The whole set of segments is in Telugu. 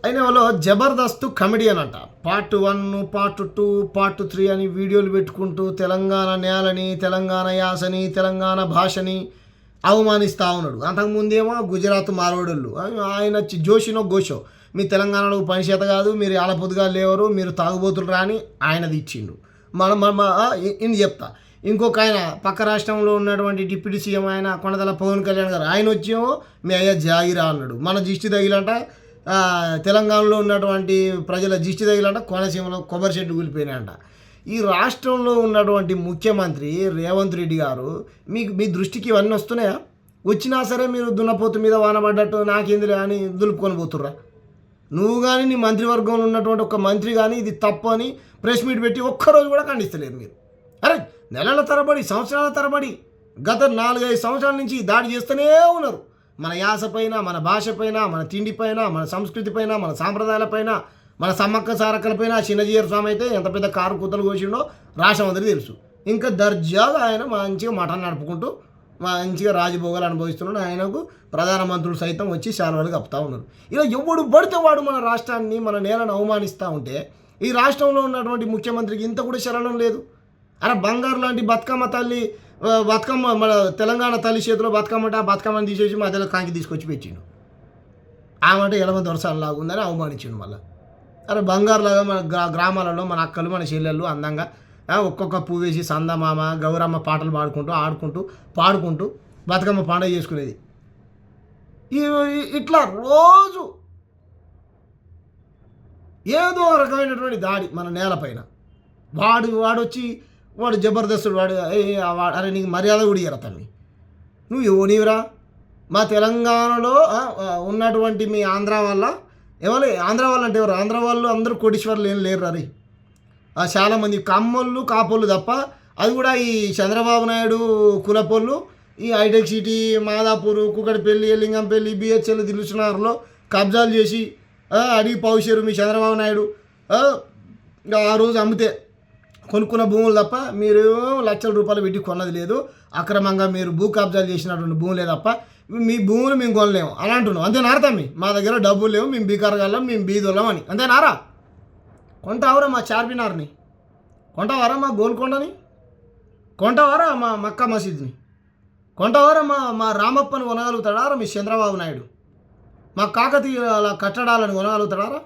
అయిన వాళ్ళు జబర్దస్త్ కమెడియన్ అంట. పార్ట్ 1, పార్ట్ 2, పార్ట్ 3 అని వీడియోలు పెట్టుకుంటూ తెలంగాణ నేలని, తెలంగాణ యాసని, తెలంగాణ భాషని అవమానిస్తూ ఉన్నాడు. అంతకుముందేమో గుజరాత్ మారోడోళ్ళు ఆయన జోషినో గోషో మీ తెలంగాణలో పని చేత కాదు, మీరు ఆలపొద్దుగా లేవరు, మీరు తాగుబోతులు రాని ఆయనది ఇచ్చిండు. ఇది చెప్తా. ఇంకొక ఆయన పక్క రాష్ట్రంలో ఉన్నటువంటి డిప్యూటీ సీఎం ఆయన కొనదల పవన్ కళ్యాణ్ గారు ఆయన వచ్చేమో మీ అయ్యా జాగిరా అన్నాడు. మన దిష్టి తగిలంట తెలంగాణలో ఉన్నటువంటి ప్రజల దిష్టి తగిలంట కోనసీమలో కొబ్బరి చెట్లు కూలిపోయినాయంట. ఈ రాష్ట్రంలో ఉన్నటువంటి ముఖ్యమంత్రి రేవంత్ రెడ్డి గారు మీ దృష్టికి ఇవన్నీ వస్తున్నాయా? వచ్చినా సరే మీరు దున్నపోతు మీద వానబడ్డట్టు నాకేందిలే అని దులుపుకొని పోతుర్రా? నువ్వు కానీ నీ మంత్రివర్గంలో ఉన్నటువంటి ఒక మంత్రి కానీ ఇది తప్పు అని ప్రెస్ మీట్ పెట్టి ఒక్కరోజు కూడా ఖండిస్తలేరు మీరు. అరే నెలల తరబడి, సంవత్సరాల తరబడి, గత 4-5 సంవత్సరాల నుంచి దాడి చేస్తూనే ఉన్నారు. మన యాస పైన, మన భాష పైన, మన తిండి పైన, మన సంస్కృతి పైన, మన సాంప్రదాయాల పైన, మన సమ్మక్క సారక్కల పైన. చిన్నజీయర్ స్వామి అయితే ఎంత పెద్ద కారు కుతలు కోసిండో రాష్ట్రం అందరికీ తెలుసు. ఇంకా దర్జాగా ఆయన మంచిగా మఠాన్ని నడుపుకుంటూ మంచిగా రాజభోగాలు అనుభవిస్తున్నాడు. ఆయనకు ప్రధానమంత్రులు సైతం వచ్చి శాలువాలు కప్పుతూ ఉన్నారు. ఇలా ఎవడు పడితే వాడు మన రాష్ట్రాన్ని, మన నేలను అవమానిస్తూ ఉంటే ఈ రాష్ట్రంలో ఉన్నటువంటి ముఖ్యమంత్రికి ఇంత కూడా శరణం లేదు. అలా బంగారు లాంటి బతుకమ్మ తల్లి, బతుకమ్మ మన తెలంగాణ తల్లి చేతిలో బతుకమ్మంటే ఆ బతుకమ్మని తీసేసి మధ్యలో కాంకి తీసుకొచ్చి పెట్టిండు. ఆమంటే ఎలమ దొరసాలలాగా ఉందని అవమానించిండు. మళ్ళీ అరే బంగారులాగా మన గ్రామాలలో మన అక్కలు, మన చెల్లెళ్ళు అందంగా ఒక్కొక్క పువ్వు వేసి సందమామ, గౌరమ్మ పాటలు పాడుకుంటూ బతుకమ్మ పండుగ చేసుకునేది. ఇట్లా రోజు ఏదో రకమైనటువంటి దాడి మన నేలపైన. వాడు జబర్దస్తుడు, అరే నీకు మర్యాద కూడా ఇయ్యరా తమ్మి, నువ్వు ఎవనివిరా? మా తెలంగాణలో ఉన్నటువంటి మీ ఆంధ్ర వల్ల ఆంధ్ర వాళ్ళు అంటే ఎవరు? ఆంధ్ర వాళ్ళు అందరూ కోటీశ్వర్లు ఏం లేరు రీ. చాలామంది కమ్మోళ్ళు, కాపోళ్ళు తప్ప. అది కూడా ఈ చంద్రబాబు నాయుడు కులపోళ్ళు ఈ హైటెక్ సిటీ, మాదాపూర్, కుకట్పల్లి, లింగంపల్లి, బిహెచ్ఎల్, దిల్సునగర్లో కబ్జాలు చేసి అడిగి పౌషారు మీ చంద్రబాబు నాయుడు. ఆ రోజు అమ్మితే కొనుక్కున్న భూములు తప్ప మీరు లక్షల రూపాయలు పెట్టి కొన్నది లేదు. అక్రమంగా మీరు భూ కబ్జాలు చేసినటువంటి భూములే తప్ప మీ భూములు మేము కొనలేము అని అంటున్నాం. అంతేనారా తమ్మి? మా దగ్గర డబ్బులు లేవు, మేము బీకారగాళ్ళం, మేము బీదోళ్ళం అని. అంతేనారా? కొంటావరా మా చార్మినార్ని? కొంటావారా మా గోల్కొండని? కొంటావారా మా మక్కా మసీద్ని? కొంటావారా మా రామప్పని కొనగలుగుతాడారా మీ చంద్రబాబు నాయుడు? మా కాకతీయ కట్టడాలను కొనగలుగుతాడారా?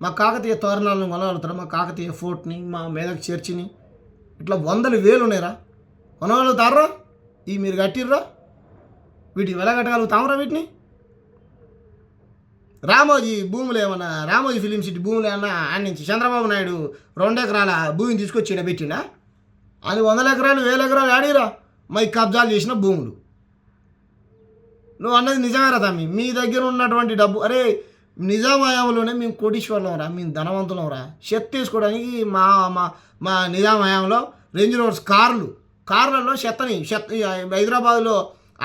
మా కాకతీయ తోరణాలను కొనగలుగుతారా? మా కాకతీయ ఫోర్ట్ని, మా మెదక్ చర్చిని? ఇట్లా 100,000 ఉన్నాయిరా, కొనగలుగుతారా? ఈ మీరు కట్టిర్రా? వీటికి వెలగట్టగలుగుతామరా వీటిని? రామోజీ భూములు ఏమన్నా, రామోజీ ఫిలిం సిటీ భూములు ఏమన్నా ఆయన నుంచి చంద్రబాబు నాయుడు 2 ఎకరాల భూమిని తీసుకొచ్చి ఈడ పెట్టినా? అని 100 ఎకరాలు 1000 ఎకరాలు ఆడిరా మై కబ్జాలు చేసిన భూములు. నువ్వు అన్నది నిజమేరా తమ్మి? మీ దగ్గర ఉన్నటువంటి డబ్బు, అరే నిజామయంలోనే మేము కోటీశ్వర్లంరా, మేము ధనవంతులంరా. చెత్త వేసుకోవడానికి మా నిజామయంలో రేంజ్ రోవర్స్ కార్లలో చెత్తని హైదరాబాద్లో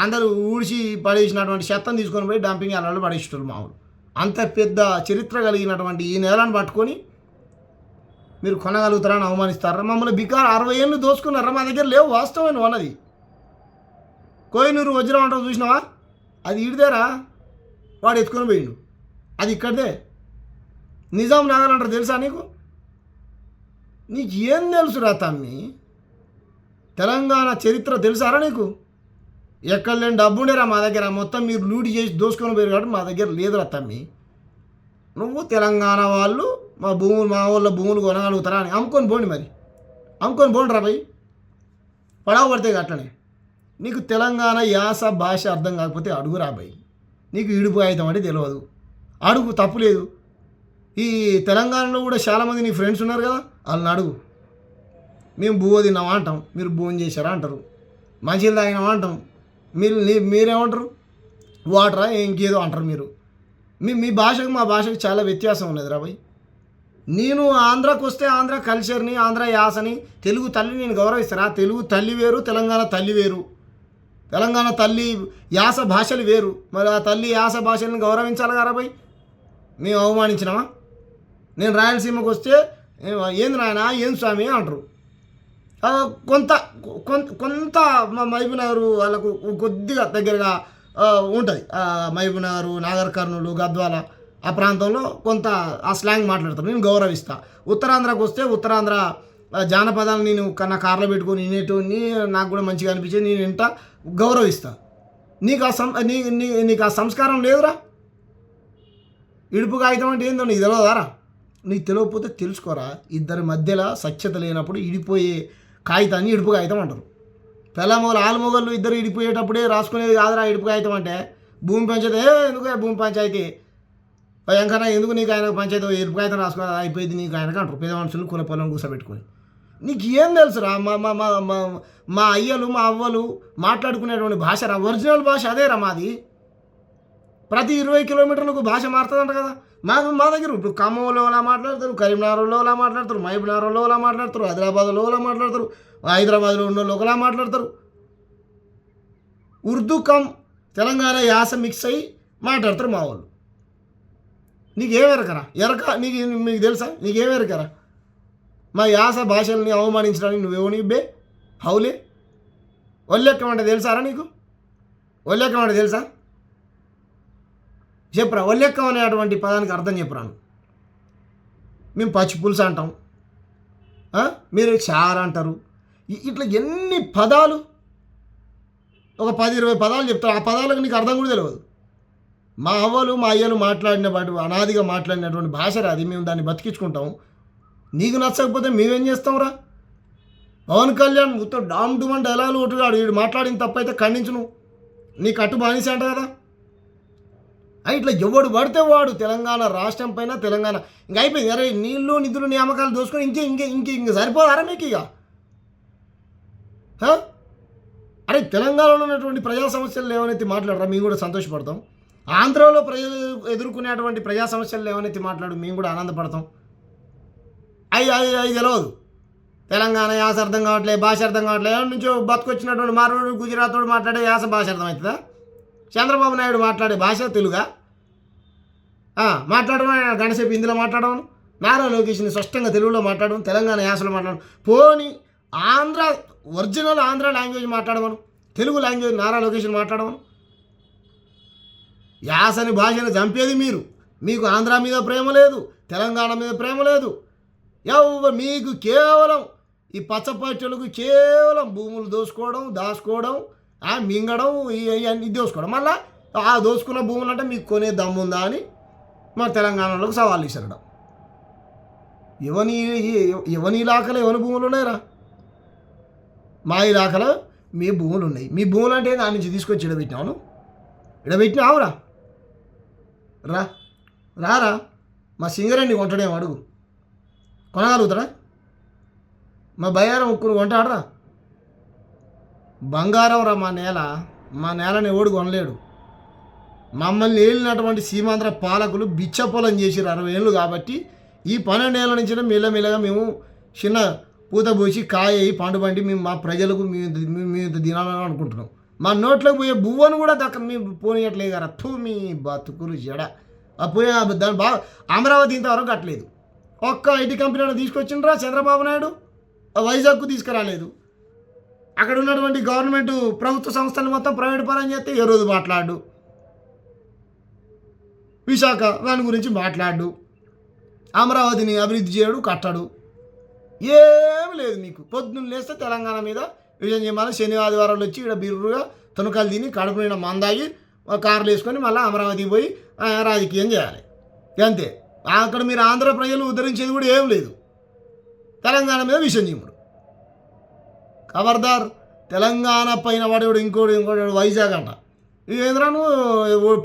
అందరూ ఊడ్చి పడేసినటువంటి చెత్తను తీసుకొని పోయి డంపింగ్ యార్డ్లలో పడేసేటోళ్ళు మామూలు. అంత పెద్ద చరిత్ర కలిగినటువంటి ఈ నేలను పట్టుకొని మీరు కొనగలుగుతారని అవమానిస్తారా? మమ్మల్ని 60 ఏళ్ళు దోచుకున్నారా? మా దగ్గర లేవు, వాస్తవం అన్నది. కోహినూరు వజ్రం అంటావు చూసినావా? అది ఈడిదేరా, వాడు ఎత్తుకొని పోయిండు. అది ఇక్కడిదే. నిజాం నగర్ అంటారు తెలుసా నీకు? ఏం తెలుసురా తమ్మి? తెలంగాణ చరిత్ర తెలుసారా నీకు? ఎక్కడ లేని డబ్బు ఉండేరా మా దగ్గర, మొత్తం మీరు లూటి చేసి దోసుకొని పోయారు కాబట్టి మా దగ్గర లేదురా తమ్మి. నువ్వు తెలంగాణ వాళ్ళు మా వాళ్ళ భూములు కొనగలుగుతారా అని అమ్ముకొని పోండి, మరి అమ్ముకొని పోండి రా భయ్, పడవ పడితే అట్లనే. నీకు తెలంగాణ యాస భాష అర్థం కాకపోతే అడుగు రా భయ్, నీకు ఈడుపు అవుతాం అంటే తెలియదు, అడుగు, తప్పులేదు. ఈ తెలంగాణలో కూడా చాలామంది నీ ఫ్రెండ్స్ ఉన్నారు కదా, వాళ్ళని అడుగు. మేము బువ్వ తిన్నామా అంటాం, మీరు భోజనం చేశారా అంటారు. మంచిగా తాగినామా అంటాం, మీరేమంటారు? వాటరా ఇంకేదో అంటారు మీరు. మీ భాషకు మా భాషకు చాలా వ్యత్యాసం ఉన్నది రా భయ్. నేను ఆంధ్రాకి వస్తే ఆంధ్ర కల్చర్ని, ఆంధ్ర యాసని, తెలుగు తల్లిని నేను గౌరవిస్తాను. తెలుగు తల్లి వేరు, తెలంగాణ తల్లి వేరు. తెలంగాణ తల్లి యాస భాషలు వేరు. మరి ఆ తల్లి యాస భాషలను గౌరవించాలి కదా భయ్. మేము అవమానించినామా? నేను రాయలసీమకు వస్తే ఏంది నాయన, ఏం స్వామి అంటారు. కొంత మహబూబ్నగర్ వాళ్ళకు కొద్దిగా దగ్గరగా ఉంటుంది. మహబూబ్నగర్, నాగర్ కర్నూలు, గద్వాల ఆ ప్రాంతంలో కొంత ఆ స్లాంగ్ మాట్లాడతారు, నేను గౌరవిస్తా. ఉత్తరాంధ్రకు వస్తే ఉత్తరాంధ్ర జానపదాలు నేను నా కార్లో పెట్టుకొని వినేటోని, నాకు కూడా మంచిగా అనిపించేది, నేను వింటా, గౌరవిస్తా. నీకు ఆ నీకు ఆ సంస్కారం లేదురా. ఇడుపు కాగితం అంటే ఏందో నీకు తెలియదారా? నీకు తెలియకపోతే తెలుసుకోరా. ఇద్దరి మధ్యలో సఖ్యత లేనప్పుడు ఇడిపోయే కాగితాన్ని ఇడుపు కాగితం అంటారు. పెళ్ళమోగలు ఆలుమొగళ్ళు ఇద్దరు ఇడిపోయేటప్పుడే రాసుకునేది కాదురా ఇడుపు కాగితం అంటే. భూమి పంచాయతీ ఎందుకు భూమి పంచాయతీ భయంకరంగా ఎందుకు నీకు ఆయన పంచాయతీ ఇడుపు కాగితం రాసుకుని అయిపోయింది నీకు ఆయనకు అంటారు. పెద్ద మనుషులు కుల పొలం కూర్చోబెట్టుకొని. నీకు ఏం తెలుసురా? మా అయ్యలు మా అవ్వలు మాట్లాడుకునేటువంటి భాష రా, ఒరిజినల్ భాష అదేరా మాది. ప్రతి 20 కిలోమీటర్లకు భాష మారుతుందంట కదా. మా దగ్గర ఇప్పుడు ఖమ్మంలో అలా మాట్లాడతారు, కరీంనగర్లో అలా మాట్లాడతారు, మహబూబ్నగర్లో అలా మాట్లాడతారు, ఆదిలాబాద్లో అలా మాట్లాడతారు, హైదరాబాద్లో ఉన్న వాళ్ళు ఒకలా మాట్లాడతారు. ఉర్దూ కమ్ తెలంగాణ యాస మిక్స్ అయ్యి మాట్లాడతారు మా వాళ్ళు. నీకేమెరకరా? మీకు తెలుసా? నీకేమెరకరా? మా యాస భాషల్ని అవమానించడానికి నువ్వేమో బే హౌలే. ఒల్లెక్కం అంటే తెలుసారా నీకు? ఒల్లెక్కం అంటే తెలుసా? చెప్పురా. ఒల్లెక్కం అనేటువంటి పదానికి అర్థం చెప్పురాను. మేము పచ్చి పులుసు అంటాం, మీరు చారు అంటారు. ఇట్లా ఎన్ని పదాలు, ఒక 10-20 పదాలు చెప్తారు. ఆ పదాలకు నీకు అర్థం కూడా తెలియదు. మా అవ్వలు మా అయ్యలు మాట్లాడిన అనాదిగా మాట్లాడినటువంటి భాష రాది, మేము దాన్ని బతికించుకుంటాం. నీకు నచ్చకపోతే మేమేం చేస్తాంరా? పవన్ కళ్యాణ్ మొత్తం డామ్ డుమన్ డైలాగులు కొట్టుగాడు, వీడు మాట్లాడిన తప్పైతే ఖండించును, నీ కట్టు బానిస అంట కదా. ఇట్లా ఎవడు పడితే వాడు తెలంగాణ రాష్ట్రం పైన తెలంగాణ ఇంక అయిపోయింది. అరే నీళ్ళు నిధులు నియామకాలు దోసుకొని ఇంక సరిపోదారా మీకు ఇక? అరే తెలంగాణలో ఉన్నటువంటి ప్రజా సమస్యలు ఏమైనా మాట్లాడరా, మేము కూడా సంతోషపడతాం. ఆంధ్రలో ప్రజలు ఎదుర్కొనేటువంటి ప్రజా సమస్యలు ఏమైనా మాట్లాడు, మేము కూడా ఆనందపడతాం. అవి తెలియదు. తెలంగాణ యాస అర్థం కావట్లేదు, భాష అర్థం కావట్లేదు. ఎవరి నుంచో బతుకొచ్చినటువంటి మారోడు గుజరాతోడు మాట్లాడే యాస భాష అర్థమవుతుందా? చంద్రబాబు నాయుడు మాట్లాడే భాష తెలుగా? మాట్లాడడం గంటసేపు హిందీలో మాట్లాడడం, నారా లోకేష్ని స్పష్టంగా తెలుగులో మాట్లాడడం, తెలంగాణ యాసలో మాట్లాడడం. పోనీ ఆంధ్ర ఒరిజినల్ ఆంధ్ర లాంగ్వేజ్ మాట్లాడమను, తెలుగు లాంగ్వేజ్ నారా లోకేష్ని మాట్లాడమను. యాసని భాషను చంపేది మీరు. మీకు ఆంధ్ర మీద ప్రేమ లేదు, తెలంగాణ మీద ప్రేమ లేదు. మీకు కేవలం ఈ పచ్చపచ్చలకు కేవలం భూములు దాచుకోవడం, మింగడం, ఇవన్నీ దోసుకోవడం. మళ్ళీ ఆ దోసుకున్న భూములు అంటే మీకు కొనే దమ్ముందా అని మా తెలంగాణలోకి సవాళ్ళు విసరడం. ఎవని ఇలాకలో ఎవరి భూములు ఉన్నాయిరా? మా ఇలాకలో మీ భూములు ఉన్నాయి. మీ భూములు అంటే దాని నుంచి తీసుకొచ్చి ఇడబెట్టినావురా. రారా మా సింగరేణి కొంటాడేమో అడుగు, కొనగలుగుతాడా? మా బయ్యారం ఉక్కును కొంటాడరా? బంగారం రా మా నేలని ఎవడు కొనలేడు. మమ్మల్ని ఏలినటువంటి సీమాంధ్ర పాలకులు బిచ్చపొలం చేసిరు 60 ఏళ్ళు. కాబట్టి ఈ 12 ఏళ్ళ నుంచి మెల్లమెల్లగా మేము చిన్న పూత పోసి కాయ పండు పండి మేము మా ప్రజలకు మేము తినాలని అనుకుంటున్నాం. మా నోట్లోకి పోయే బువ్వను కూడా మేము పోనీయట్లేదు కదా. మీ బతుకులు జడ పోయే దాని బాగా అమరావతి ఇంతవరకు కట్టలేదు. ఒక్క ఐటీ కంపెనీలో తీసుకొచ్చిండ్రా చంద్రబాబు నాయుడు, వైజాగ్కు తీసుకురాలేదు. అక్కడ ఉన్నటువంటి గవర్నమెంట్ ప్రభుత్వ సంస్థలు మొత్తం ప్రైవేట్ పరం చేస్తే ఏ రోజు మాట్లాడు. విశాఖ దాని గురించి మాట్లాడు. అమరావతిని అభివృద్ధి చేయడు, కట్టడు, ఏమి లేదు మీకు. పొద్దున్న లేస్తే తెలంగాణ మీద విజయం చేయమని శని ఆదివారాలు వచ్చి ఇక్కడ బిర్రుగా తొనకలు తిని కడుపు నిండా మందాగి కార్లు వేసుకొని మళ్ళీ అమరావతికి పోయి రాజకీయం చేయాలి అంతే. అక్కడ మీరు ఆంధ్ర ప్రజలు ఉద్ధరించేది కూడా ఏం లేదు. తెలంగాణ మీద విషయం చెప్పుడు. ఖబర్దార్. తెలంగాణ పైన వాడు ఇంకోటి వైజాగ్ అంట. ఏంద్రాను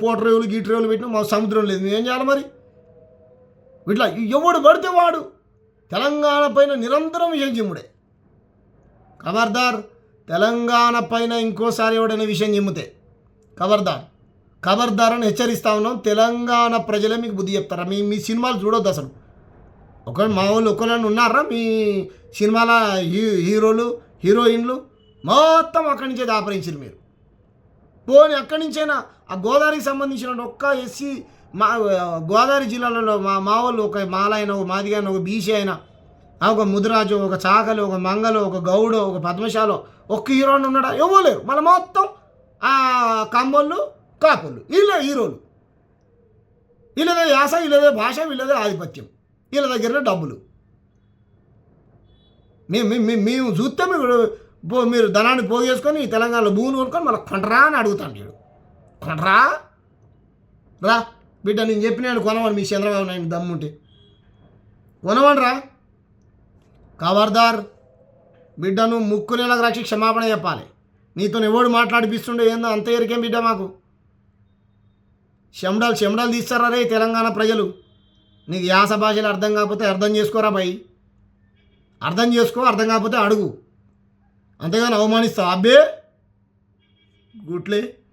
పోట రేవులు గీట రేవులు పెట్టినా మా సముద్రం లేదు, మేమేం చేయాలి మరి? ఇట్లా ఎవడు పడితే వాడు తెలంగాణ పైన నిరంతరం విషయం చెమ్ముడే. ఖబర్దార్. తెలంగాణ పైన ఇంకోసారి ఎవడైనా విషయం చెమ్మితే ఖబర్దార్ అని హెచ్చరిస్తా ఉన్నాం. తెలంగాణ ప్రజలే మీకు బుద్ధి చెప్తారా? మీ సినిమాలు చూడొద్దు అసలు. మా వాళ్ళు ఒకళ్ళని ఉన్నారా మీ సినిమాల హీరోలు హీరోయిన్లు మొత్తం అక్కడి నుంచే దాపరించారు మీరు. పోనీ అక్కడి నుంచైనా ఆ గోదావరికి సంబంధించిన ఒక్క ఎస్సీ గోదావరి జిల్లాలలో మా వాళ్ళు ఒక మాలైన, ఒక మాదిగైన, ఒక బీసీ అయినా, ఒక ముదిరాజు, ఒక చాకలు, ఒక మంగలు, ఒక గౌడో, ఒక పద్మశాలో ఒక్క హీరోని ఉన్నాడా? ఇవ్వలేరు. మళ్ళీ మొత్తం కమ్మోళ్ళు కాపుళ్ళు వీళ్ళే హీరోలు. వీళ్ళదే యాస, వీళ్ళదే భాష, వీళ్ళదే ఆధిపత్యం, వీళ్ళ దగ్గర డబ్బులు. మేము చూస్తే మీరు ధనాన్ని పోగేసుకొని తెలంగాణలో భూమిని కొనుక్కొని మళ్ళీ కొంటరా అని అడుగుతాను. వీడు కొంటరా రా బిడ్డ, నేను చెప్పినాను కొనమని మీ చంద్రబాబు నాయుడు దమ్ముంటే కొనవండి రా. ఖబర్దార్ బిడ్డను ముక్కు నెలకు రక్షి క్షమాపణ చెప్పాలి. నీతో ఎవడు మాట్లాడిపిస్తుండే ఏందో అంత ఎరికేం బిడ్డ మాకు. చెమడాలు తీస్తారా రే తెలంగాణ ప్రజలు. నీకు యాస భాషలు అర్థం కాకపోతే అర్థం చేసుకోరా భయ్, అర్థం చేసుకో. అర్థం కాకపోతే అడుగు, అంతేగాని అవమానిస్తావు. అబ్బే గుట్లే.